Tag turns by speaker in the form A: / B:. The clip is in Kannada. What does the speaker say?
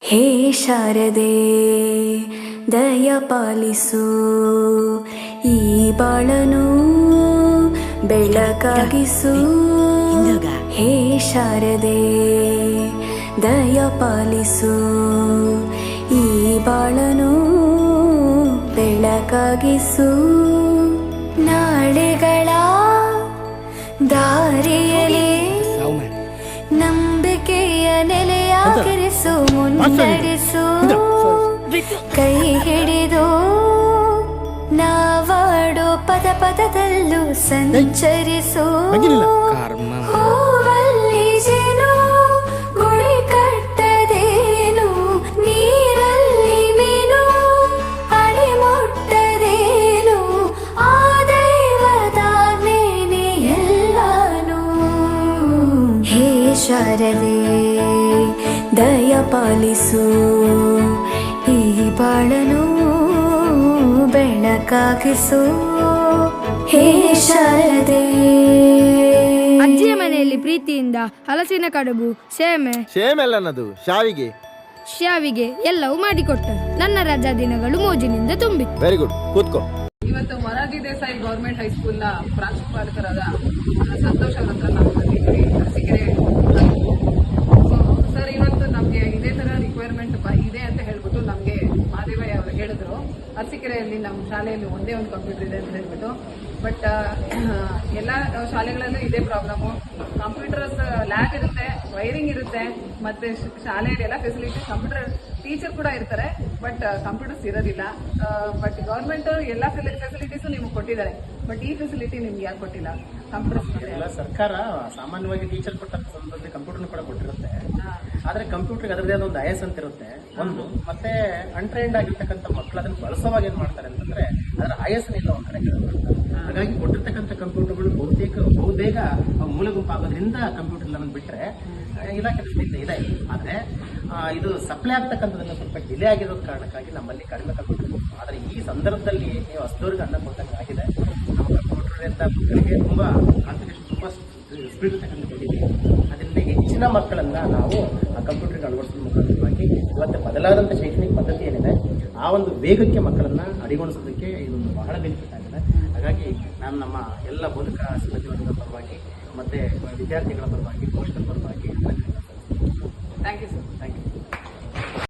A: ಹೇ ಶಾರದೆ ದಯ ಪಾಲಿಸು, ಈ ಬಾಳನು ಬೆಳಕಾಗಿಸು. ಹೇ ಶಾರದೆ ದಯ ಪಾಲಿಸು, ಈ ಬಾಳನು ಬೆಳಕಾಗಿಸು. ನಾಳೆಗಳ ದಾರಿಯಲ್ಲಿ ನಂಬಿಕೆಯ ನೆಲೆಯಾಗಿರಿಸು, ಮುನ್ನಡೆಸು. ಕೈ ಹಿಡಿದು ನಾವಾಡೋ ಪದ ಪದದಲ್ಲೂ ಸಂಚರಿಸು. ಹೂವಲ್ಲಿ ಜೇನು ಗುಳಿ ಕಟ್ಟದೇನು, ನೀರಲ್ಲಿ ಮೀನು ಅಡಿ ಮುಟ್ಟದೇನು, ಆ ದೈವದಾಜ್ಞೆನೇ ಎಲ್ಲಾನು. ಹೇ ಶಾರದೆ ದಯ ಪಾಲಿಸು, ಈ ಬಾಳನು ಬೆಳಕಾಗಿಸು. ಹೇ ಶಾರದೆ.
B: ಅಜ್ಜಿಯ ಮನೆಯಲ್ಲಿ ಪ್ರೀತಿಯಿಂದ ಹಲಸಿನ ಕಡುಬು,
C: ಸೇಮೆಲ್ಲನದು
B: ಶಾವಿಗೆ ಎಲ್ಲವೂ ಮಾಡಿಕೊಟ್ಟರು. ನನ್ನ ರಜಾ ದಿನಗಳು ಮೋಜಿನಿಂದ ತುಂಬಿತ್ತು.
C: ವೆರಿ ಗುಡ್, ಕೂತ್ಕೋ.
D: ಇವತ್ತು ಮೊರಾರ್ಜಿ ದೇಸಾಯಿ ಗೌರ್ಮೆಂಟ್ ಹೈಸ್ಕೂಲ್ನ ಪ್ರಾಂಶುಪಾಲಕರಾದ ಸಂತೋಷ್ ಅವರ ಹತ್ರ ನಾವು ಬಂದಿದ್ದೀವಿ, ಅರಸೀಕೆರೆ. ಸರ್, ಇವತ್ತು ನಮಗೆ ಇದೇ ಥರ ರಿಕ್ವೈರ್ಮೆಂಟ್ ಇದೆ ಅಂತ ಹೇಳ್ಬಿಟ್ಟು ನಮಗೆ ಮಾದೇವಯ್ಯ ಅವರು ಹೇಳಿದ್ರು. ಅರಸೀಕೆರೆಯಲ್ಲಿ ನಮ್ಮ ಶಾಲೆಯಲ್ಲಿ ಒಂದೇ ಒಂದು ಕಂಪ್ಯೂಟರ್ ಇದೆ ಅಂತ ಹೇಳ್ಬಿಟ್ಟು. ಬಟ್ ಎಲ್ಲ ಶಾಲೆಗಳಲ್ಲೂ ಇದೇ ಪ್ರಾಬ್ಲಮ್ಮು. ಕಂಪ್ಯೂಟರ್ಸ್ ಲ್ಯಾಬ್ ಇರುತ್ತೆ, ವೈರಿಂಗ್ ಇರುತ್ತೆ, ಮತ್ತು ಶಾಲೆಯಲ್ಲಿ ಎಲ್ಲ ಫೆಸಿಲಿಟಿ, ಕಂಪ್ಯೂಟರ್ ಟೀಚರ್ ಕೂಡ ಇರ್ತಾರೆ, ಬಟ್ ಕಂಪ್ಯೂಟರ್ಸ್ ಇರೋದಿಲ್ಲ. ಬಟ್ ಗೌರ್ಮೆಂಟ್ ಎಲ್ಲ ಫೆಸಿಲಿಟೀಸು ನಿಮ್ಗೆ ಕೊಟ್ಟಿದ್ದಾರೆ, ಬಟ್ ಈ ಫೆಸಿಲಿಟಿ ನಿಮ್ಗೆ ಯಾಕೆ ಕೊಟ್ಟಿಲ್ಲ? ಕಂಪ್ಯೂಟರ್ಸ್
E: ಎಲ್ಲ ಸರ್ಕಾರ ಸಾಮಾನ್ಯವಾಗಿ ಟೀಚರ್ ಕೊಟ್ಟಂತ ಸಂದರ್ಭದಲ್ಲಿ ಕಂಪ್ಯೂಟರ್ನ ಕೂಡ ಕೊಟ್ಟಿರುತ್ತೆ. ಆದ್ರೆ ಕಂಪ್ಯೂಟರ್ಗೆ ಅದರದೇ ಆದ ಒಂದು ಐಎಸ್ ಅಂತ ಇರುತ್ತೆ ಒಂದು, ಮತ್ತೆ ಅನ್ಟ್ರೈನ್ಡ್ ಆಗಿರ್ತಕ್ಕಂಥ ಮಕ್ಕಳು ಅದನ್ನು ಬಳಸೋವಾಗ ಏನ್ ಮಾಡ್ತಾರೆ ಅಂತಂದ್ರೆ ಅದರ ಐಎಸ್ ಇಲ್ಲ ಒಂದ್ ಕಡೆ ಮಾಡ್ತಾರೆ. ಹಾಗಾಗಿ ಕೊಟ್ಟಿರ್ತಕ್ಕಂಥ ಕಂಪ್ಯೂಟರ್ಗಳು ಬಹುಬೇಗ ಮೂಲ ಗುಂಪಾಗೋದ್ರಿಂದ ಕಂಪ್ಯೂಟರ್ ಲೆವೆಲ್ ಬಿಟ್ರೆ ಇಲಾಖೆ ದೃಷ್ಟಿಯಿಂದ ಇದೆ. ಆದ್ರೆ ಇದು ಸಪ್ಲೈ ಆಗ್ತಕ್ಕಂಥದನ್ನ ಸ್ವಲ್ಪ ಡಿಲೇ ಆಗಿರೋ ಕಾರಣಕ್ಕಾಗಿ ನಮ್ಮಲ್ಲಿ ಕಡಿಮೆ ಕಂಪ್ಯೂಟರ್. ಆದ್ರೆ ಈ ಸಂದರ್ಭದಲ್ಲಿ ನೀವು ಅಷ್ಟೋರ್ಗೆ ಅನ್ನ ಕೊಟ್ಟಂಗೆ ಆಗಿದೆ. ನಮ್ಮ ಕಂಪ್ಯೂಟರ್ ಅಂತ ಮಕ್ಕಳಿಗೆ ತುಂಬಾ ಕಾನ್ಫಿಗರೇಷನ್ ತುಂಬಾ ಸ್ಪೀಡ್ ತಗೊಂಡಿದ್ದೀವಿ. ಅದರಿಂದ ಹೆಚ್ಚಿನ ಮಕ್ಕಳನ್ನ ನಾವು ಆ ಕಂಪ್ಯೂಟರ್ಗೆ ಅಳವಡಿಸೋದ್ರ ಮುಖಾಂತರವಾಗಿ ಇವತ್ತು ಬದಲಾದಂಥ ಶೈಕ್ಷಣಿಕ ಪದ್ಧತಿ ಏನಿದೆ ಆ ಒಂದು ವೇಗಕ್ಕೆ ಮಕ್ಕಳನ್ನ ಅಡಿಗೊಳಿಸೋದಕ್ಕೆ ಇದೊಂದು ಬಹಳ ಬೆನಿಫಿಟ್ ಆಗಿದೆ. ಹಾಗಾಗಿ ನಾನು ನಮ್ಮ ಎಲ್ಲ ಬೋಧಕ ಸಿಬ್ಬಂದಿಗಳ ಪರವಾಗಿ ಮತ್ತೆ ವಿದ್ಯಾರ್ಥಿಗಳ ಪರವಾಗಿ, ಪೋಷಕರ ಪರವಾಗಿ
D: ಥ್ಯಾಂಕ್ ಯು ಸರ್.